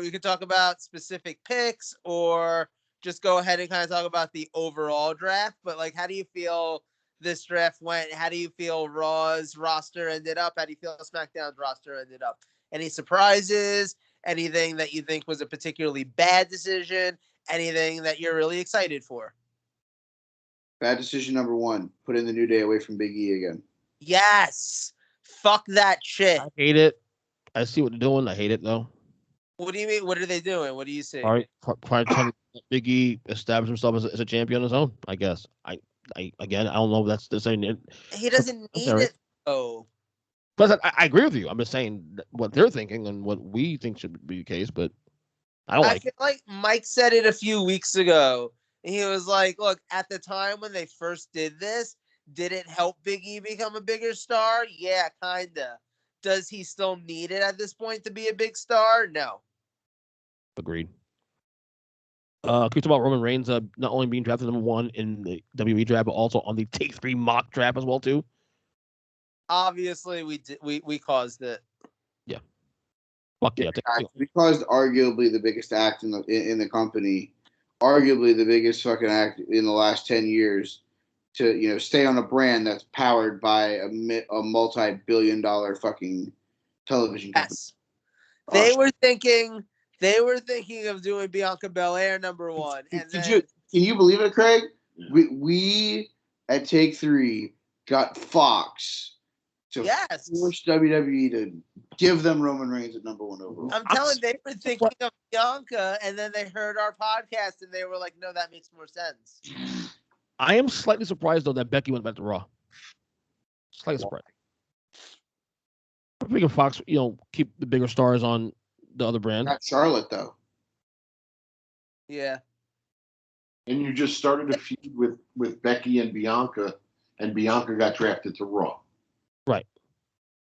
we can talk about specific picks or just go ahead and kind of talk about the overall draft. But like, how do you feel this draft went? How do you feel Raw's roster ended up? How do you feel SmackDown's roster ended up? Any surprises? Anything that you think was a particularly bad decision? Anything that you're really excited for? Bad decision number 1: put in the New Day away from Big E again. Yes. Fuck that shit. I hate it. I see what they're doing. I hate it though. What do you mean? What are they doing? What do you see? All right, trying to Big E establish himself as a champion on his own. I guess. I again, I don't know if that's the same. He doesn't need it. Oh. Plus, I agree with you. I'm just saying what they're thinking and what we think should be the case, but I don't like it. I feel like Mike said it a few weeks ago. He was like, look, at the time when they first did this, did it help Big E become a bigger star? Yeah, kinda. Does he still need it at this point to be a big star? No. Agreed. Can we talk about Roman Reigns not only being drafted number 1 in the WWE draft, but also on the Take 3 mock draft as well too? Obviously, we caused it. Yeah. Fuck yeah. We caused arguably the biggest act in the company, arguably the biggest fucking act in the last 10 years to stay on a brand that's powered by a multi-billion-dollar fucking television company. Yes. They were thinking of doing Bianca Belair number 1. And can you believe it, Craig? Yeah. We at Take 3 got Fox to force WWE to give them Roman Reigns at number 1 overall. I'm telling you, they were thinking of Bianca, and then they heard our podcast, and they were like, no, that makes more sense. I am slightly surprised, though, that Becky went back to Raw. Slightly surprised. I'm thinking Fox, keep the bigger stars on the other brand. Not Charlotte, though. Yeah. And you just started a feud with Becky and Bianca got drafted to Raw. Right.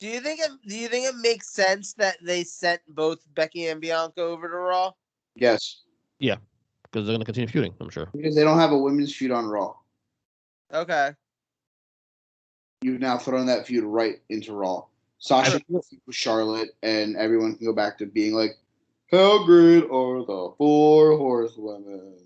Do you think it makes sense that they sent both Becky and Bianca over to Raw? Yes. Yeah, because they're going to continue feuding, I'm sure. Because they don't have a women's feud on Raw. Okay. You've now thrown that feud right into Raw. Sasha with Charlotte, and everyone can go back to being like, how great are the 4 horsewomen?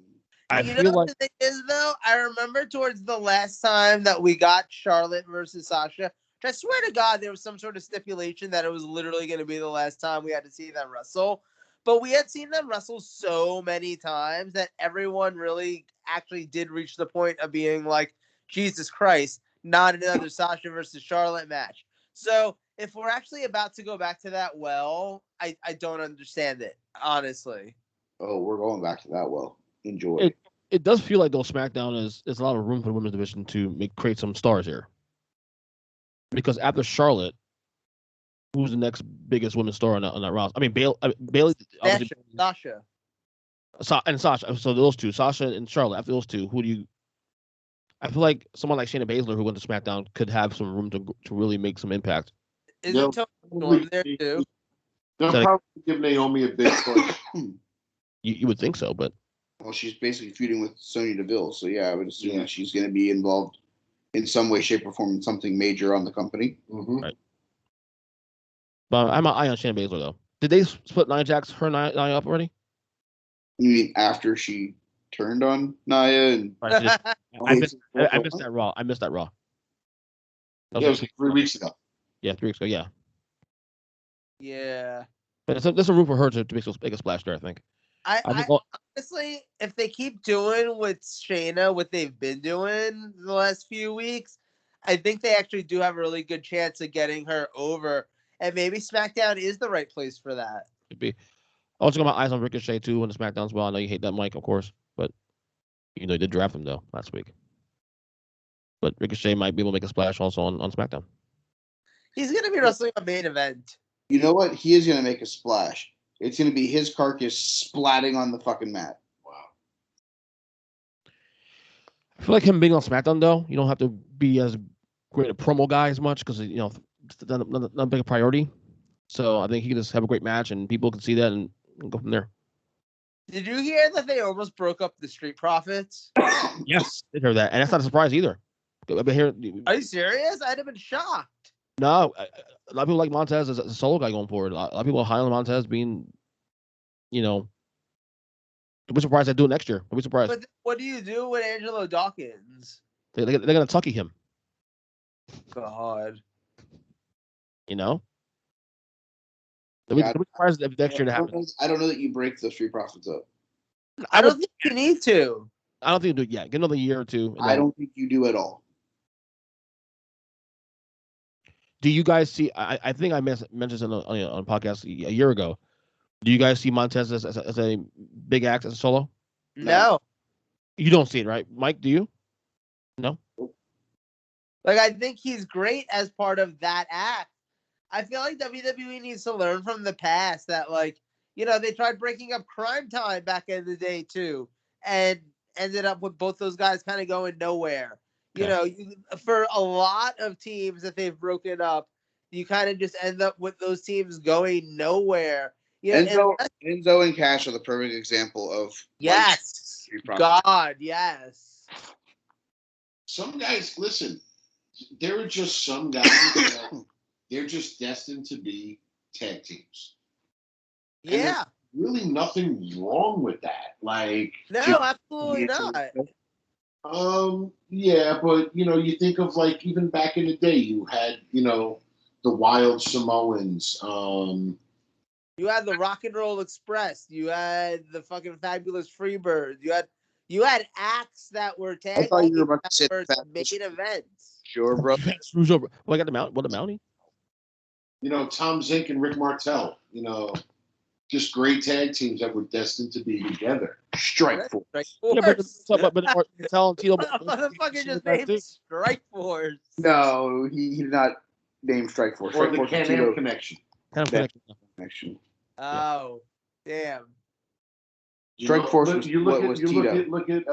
I you feel know like what the thing is, though? I remember towards the last time that we got Charlotte versus Sasha, I swear to God, there was some sort of stipulation that it was literally going to be the last time we had to see them wrestle. But we had seen them wrestle so many times that everyone really actually did reach the point of being like, Jesus Christ, not another Sasha versus Charlotte match. So if we're actually about to go back to that well, I don't understand it, honestly. Oh, we're going back to that well. Enjoy. It does feel like, though, SmackDown is a lot of room for the women's division to create some stars here. Because after Charlotte, who's the next biggest women's star on that roster? I mean, Bayley, Sasha. And Sasha. So those two, Sasha and Charlotte. After those two, who do you? I feel like someone like Shayna Baszler, who went to SmackDown, could have some room to really make some impact. Isn't Toni Storm there too? They'll probably give Naomi a big push. You would think so, but well, she's basically feuding with Sonya Deville, so yeah, I would assume that she's going to be involved in some way, shape, or form in something major on the company. Mm-hmm. Right. But I'm an eye on Shayna Baszler, though. Did they split Nia Jax, her Nia up already? You mean after she turned on Nia? And I missed that Raw. That was 3 weeks ago. Yeah, 3 weeks ago, yeah. Yeah. But there's a room for her to make a splash there, I think. I honestly, if they keep doing with Shayna what they've been doing the last few weeks, I think they actually do have a really good chance of getting her over. And maybe SmackDown is the right place for that. Could be. I also got my eyes on Ricochet, too, in the SmackDown as well. I know you hate that, Mike, of course. But, you did draft him, though, last week. But Ricochet might be able to make a splash also on SmackDown. He's going to be wrestling a main event. You know what? He is going to make a splash. It's going to be his carcass splatting on the fucking mat. Wow. I feel like him being on SmackDown, though, you don't have to be as great a promo guy as much because, it's not a big priority. So I think he can just have a great match and people can see that and go from there. Did you hear that they almost broke up the Street Profits? Yes, I heard that. And that's not a surprise either. I've been hearing. Are you serious? I'd have been shocked. No, a lot of people like Montez as a solo guy going forward. A lot of people are high on Montez being you know, I'll be surprised they do it next year. I'll be surprised. But what do you do with Angelo Dawkins? They're gonna tucky him. God. You know. They'll be surprised if next year that happens. I don't know that you break the Street Profits up. I don't think you need to. I don't think you do it yet. Get another year or two. I don't think you do at all. Do you guys see? I think I mentioned this on a podcast a year ago. Do you guys see Montez as a big act as a solo? No. You don't see it, right, Mike? Do you? No. Like, I think he's great as part of that act. I feel like WWE needs to learn from the past that, like, you know, they tried breaking up Crime Time back in the day too, and ended up with both those guys kind of going nowhere. You know, for a lot of teams that they've broken up, you kind of just end up with those teams going nowhere. You know, Enzo and Cash are the perfect example of yes, God, yes. Some guys, listen, there are just some guys that they're just destined to be tag teams. Yeah. Really nothing wrong with that. Like, no, absolutely not. Yeah, but you know, you think of like even back in the day, you had, you know, the Wild Samoans. You had the Rock and Roll Express. You had the fucking Fabulous Freebirds. You had acts that were tag I thought you were about to say main events. Sure, bro. Well, I got the Mount. What the Mountie? You know, Tom Zink and Rick Martel. You know, just great tag teams that were destined to be together. Strike Force. Yeah, but Martel and Tito. Motherfucker just named Strike Force. No, he did not name Strike Force. Or Strike the Force Can-Am Connection. Connection. Oh, damn. Strike Force was you look at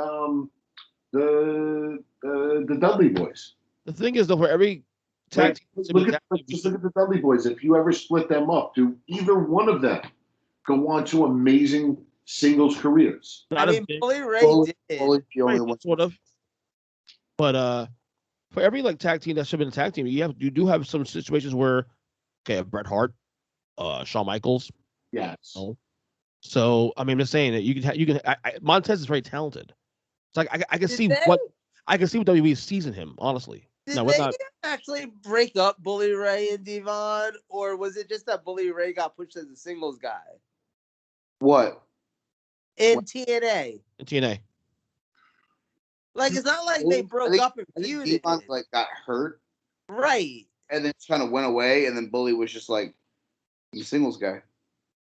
the Dudley Boys. The thing is, though, for every tag team, just look at the Dudley Boys. If you ever split them up, do either one of them go on to amazing singles careers? I mean, Bully Ray did. Bully's the only one. Sort of. But for every like tag team that should have been a tag team, you do have some situations where, okay, Bret Hart, Shawn Michaels. Yes. So I mean, I'm just saying that you can. Montez is very talented. It's like I can see what WWE sees in him. Honestly, Did they actually break up Bully Ray and Devon, or was it just that Bully Ray got pushed as a singles guy? What? In TNA. In TNA. Like, it's not like they broke up and feuded. Devon like got hurt, right? And then just kind of went away, and then Bully was just like the singles guy.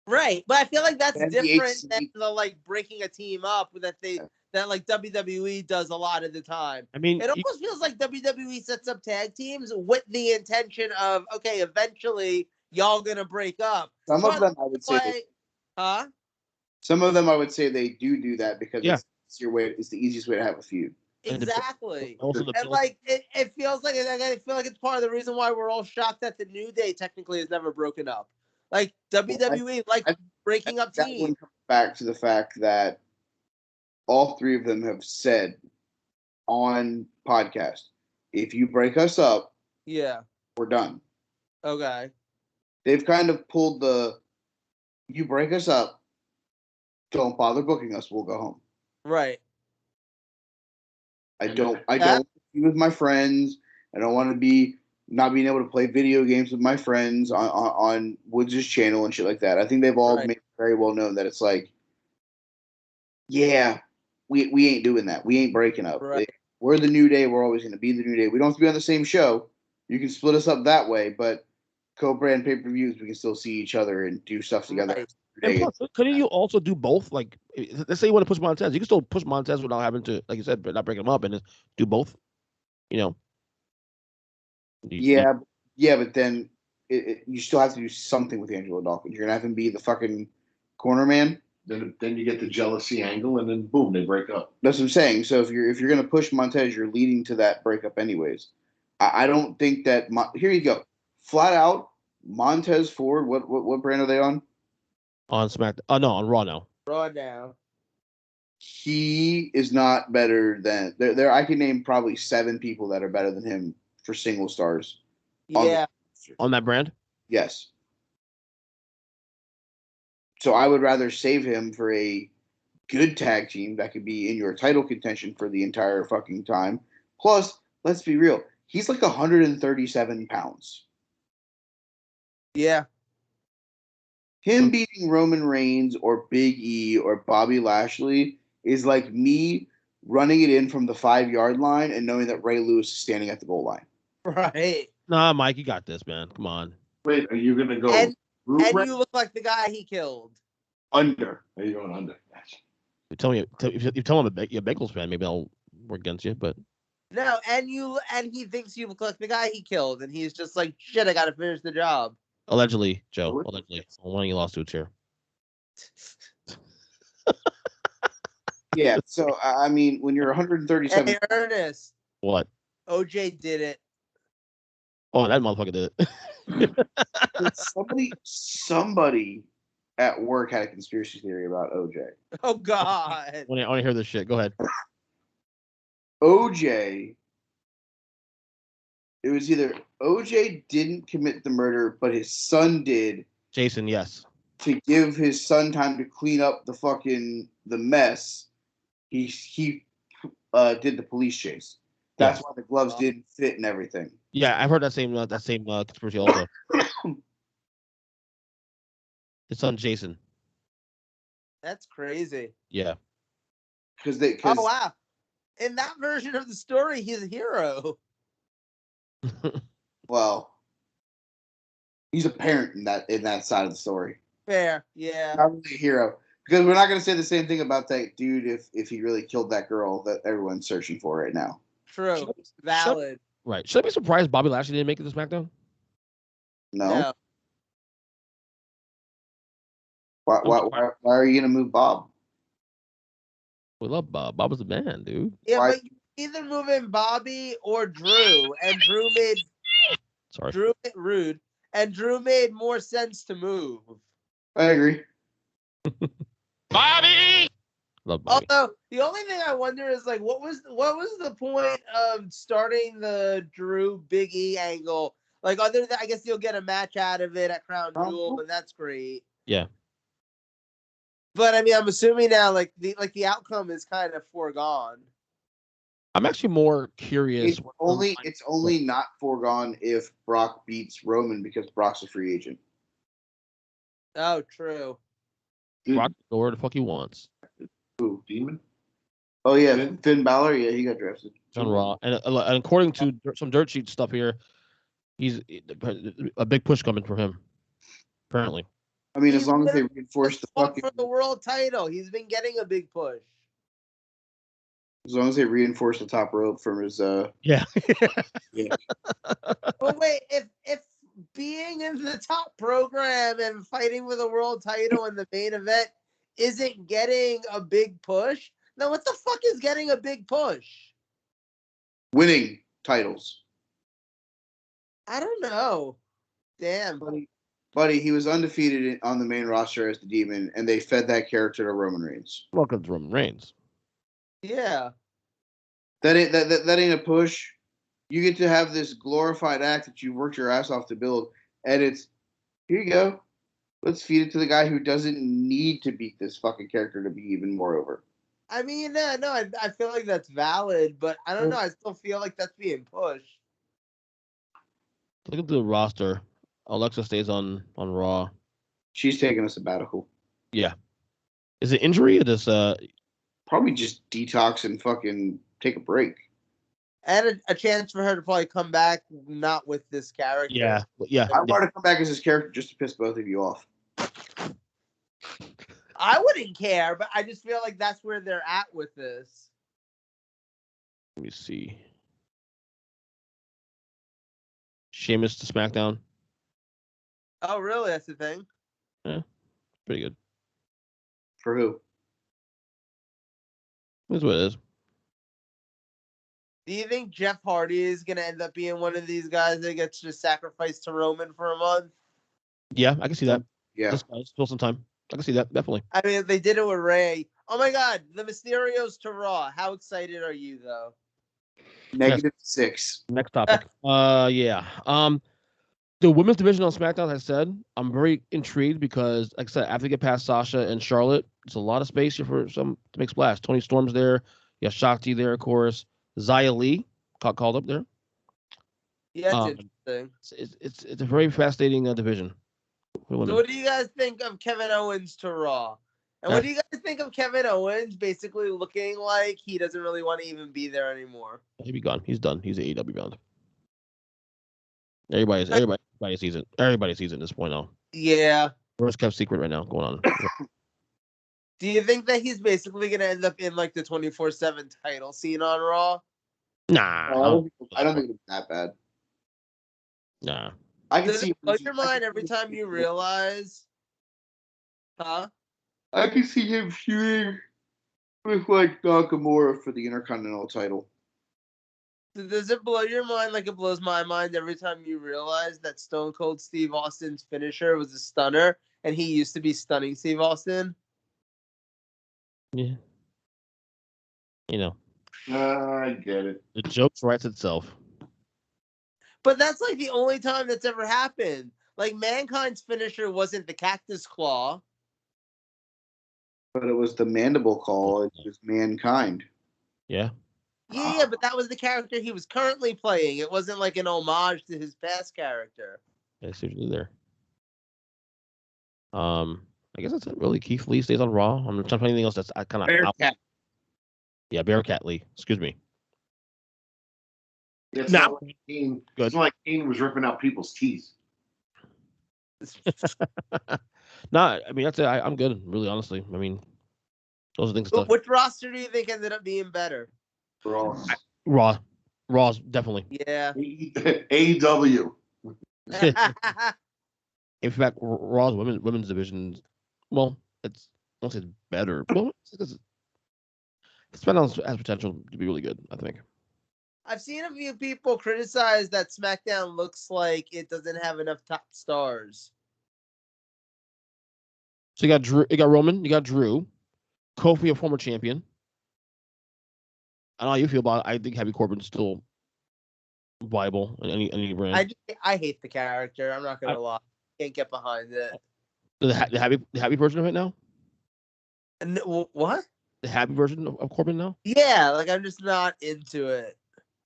Right, but I feel like that's different than the like breaking a team up that like WWE does a lot of the time. I mean, it almost feels like WWE sets up tag teams with the intention of, okay, eventually y'all gonna break up. Some of them I would say, Some of them I would say they do that because it's the easiest way to have a feud. Exactly. And like it feels like I feel like it's part of the reason why we're all shocked that the New Day technically has never broken up. Like WWE, breaking up teams. That one comes back to the fact that all three of them have said on podcast, if you break us up, we're done. Okay. They've kind of pulled you break us up, don't bother booking us, we'll go home. Right. I don't be with my friends. I don't want to be not being able to play video games with my friends on Woods' channel and shit like that. I think they've all made it very well known that it's like, yeah, we ain't doing that. We ain't breaking up. Right. We're the New Day. We're always going to be the New Day. We don't have to be on the same show. You can split us up that way, but co-brand pay-per-views, we can still see each other and do stuff together. Right. And plus, couldn't you also do both? Like, let's say you want to push Montez, you can still push Montez without having to, like you said, not breaking him up and do both. You know. But then you still have to do something with Angelo Dawkins. You're gonna have him be the fucking corner man. Then you get the jealousy angle, and then boom, they break up. That's what I'm saying. So if you're gonna push Montez, you're leading to that breakup anyways. I don't think that. Here you go, flat out Montez Ford. What brand are they on? On SmackDown. Oh no, on Raw now. Raw now. He is not better than there. I can name probably 7 people that are better than him for single stars. Yeah. On that brand? Yes. So I would rather save him for a good tag team that could be in your title contention for the entire fucking time. Plus, let's be real, he's like 137 pounds. Yeah. Him beating Roman Reigns or Big E or Bobby Lashley is like me running it in from the 5-yard line and knowing that Ray Lewis is standing at the goal line. Right. Nah, Mike, you got this, man. Come on. Wait, are you gonna go And through you look like the guy he killed. under? Are you going under? Gotcha. You tell me if you tell him you're a Bengals fan, maybe I'll work against you. But No, and he thinks you look like the guy he killed, and he's just like, shit, I gotta finish the job. allegedly, Joe, What? allegedly, one of your lawsuits here. Yeah, so I mean, when you're 137, Hey, Ernest, What? OJ did it. Oh, that motherfucker did it. somebody at work had a conspiracy theory about OJ. Oh God. I want to hear this shit. Go ahead. OJ, it was either OJ didn't commit the murder, but his son did Jason, yes. to give his son time to clean up the mess. He did the police chase. That's why the gloves didn't fit and everything. Yeah, I've heard that same conspiracy also. His son Jason. That's crazy. Yeah. Because Oh wow. In that version of the story, he's a hero. well, he's a parent in that side of the story. Fair, yeah. Not really a hero. Because we're not going to say the same thing about that dude if he really killed that girl that everyone's searching for right now. True. Valid. Right. Should I be surprised Bobby Lashley didn't make it to SmackDown? No. Why are you going to move Bob? We love Bob. Bob was the man, dude. Yeah, Why? but you either move in Bobby or Drew, and Drew made rude, and Drew made more sense to move. I agree. Bobby. Love Bobby. Although the only thing I wonder is like, what was the point of starting the Drew Big E angle? Like, other than I guess you'll get a match out of it at Crown Jewel, and that's great. Yeah. But I mean, I'm assuming now, like the outcome is kind of foregone. I'm actually more curious. It's only not foregone if Brock beats Roman because Brock's a free agent. Oh, true. Brock can go where the fuck he wants. Who? Demon? Oh yeah, Finn Balor. Yeah, he got drafted. On Raw, and according to some dirt sheet stuff here, he's a big push coming for him. Apparently. I mean, as long as they reinforce the fucking for the world title, he's been getting a big push. As long as they reinforce the top rope from his Yeah. yeah. But wait, if being in the top program and fighting for the world title in the main event isn't getting a big push, now what the fuck is getting a big push? Winning titles. I don't know. Damn. Buddy, he was undefeated on the main roster as the Demon, and they fed that character to Roman Reigns. Welcome to Roman Reigns. Yeah. That ain't a push. You get to have this glorified act that you worked your ass off to build, and it's here you go. Let's feed it to the guy who doesn't need to beat this fucking character to be even more over. I mean, no, I feel like that's valid, but I don't know. I still feel like that's being pushed. Look at the roster. Alexa stays on Raw. She's taking a sabbatical. Yeah. Is it injury or just probably just detox and fucking take a break. And a chance for her to probably come back not with this character. Yeah. I want to come back as his character just to piss both of you off. I wouldn't care, but I just feel like that's where they're at with this. Let me see. Sheamus to SmackDown. Oh, really? That's the thing? Yeah. Pretty good. For who? That's what it is. Do you think Jeff Hardy is going to end up being one of these guys that gets just sacrificed to Roman for a month? Yeah, I can see that. Yeah. Just fill some time. I can see that, definitely. I mean, they did it with Ray. Oh my God, the Mysterios to Raw. How excited are you, though? -6. Next topic. Yeah. The women's division on SmackDown, as I said, I'm very intrigued because, like I said, after they get past Sasha and Charlotte, it's a lot of space here for some to make splash. Tony Storm's there. You have Shakti there, of course. Xia Li called up there. Yeah, it's Um, interesting. it's a very fascinating division for So women. what do you guys think of Kevin Owens to Raw? And what do you guys think of Kevin Owens basically looking like he doesn't really want to even be there anymore? He'll be gone. He's done. He's AEW bound. Everybody sees it. Everybody sees it at this point now. Yeah. Worst kept secret right now going on. Do you think that he's basically going to end up in like the 24/7 title scene on Raw? Nah. I don't think it's that bad. Nah. I can Does see it blow your mind every time you realize? Huh? I can see him feuding with like Nakamura for the Intercontinental title. Does it blow your mind like it blows my mind every time you realize that Stone Cold Steve Austin's finisher was a stunner and he used to be stunning Steve Austin? Yeah. You know, I get it. the joke writes itself. But that's like the only time that's ever happened. Like Mankind's finisher wasn't the Cactus Claw. But it was the Mandible Claw. It was Mankind. Yeah. Yeah, but that was the character he was currently playing. It wasn't like an homage to his past character. It's usually there. I guess that's it. Really, Keith Lee stays on Raw. I'm trying to find anything else that's kind of Bearcat. Yeah, Bearcat Lee. Excuse me. It's Nah. not like Kane. Good. It's not like Kane was ripping out people's teeth. Nah, I mean that's it. I'm good. Really, honestly. I mean, those are things. But which roster do you think ended up being better? Raw. Raw's definitely. Yeah. AEW. In fact, Raw's women's division. Well, it's I won't say it's better. Well, SmackDown has potential to be really good. I think. I've seen a few people criticize that SmackDown looks like it doesn't have enough top stars. So you got Drew, you got Roman, you got Drew, Kofi, a former champion. I don't know how you feel about it. I think Happy Corbin's still viable in any brand. I hate the character. I'm not gonna lie. Can't get behind it. The happy version of it now. And what? The happy version of Corbin now. Yeah, like I'm just not into it.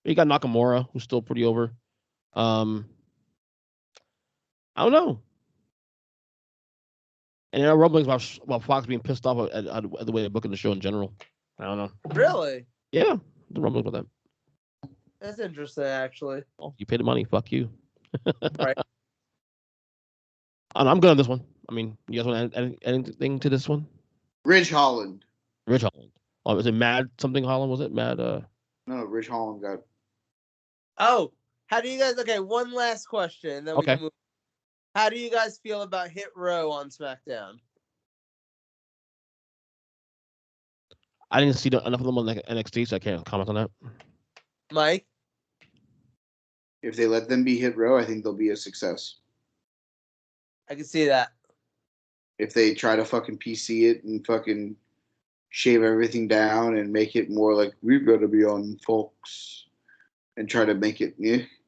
You got Nakamura, who's still pretty over. I don't know. And there are rumblings about Fox being pissed off at the way they're booking the show in general. I don't know. Really? Yeah, the rumblings about that. That's interesting, actually. Oh, you pay the money. Fuck you. Right. I'm good on this one. I mean, you guys want to add anything to this one? Ridge Holland. Ridge Holland. Oh, was it Mad something Holland? Was it Mad? No, Ridge Holland got. Oh, how do you guys? Okay, one last question, and then we Okay. can move. How do you guys feel about Hit Row on SmackDown? I didn't see enough of them on NXT, so I can't comment on that. Mike? If they let them be Hit Row, I think they'll be a success. I can see that. If they try to fucking PC it and fucking shave everything down and make it more like we've got to be on Fox and try to make it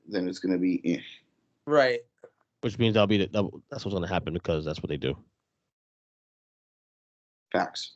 then it's gonna be Right. Which means that's what's going to happen because that's what they do. Facts.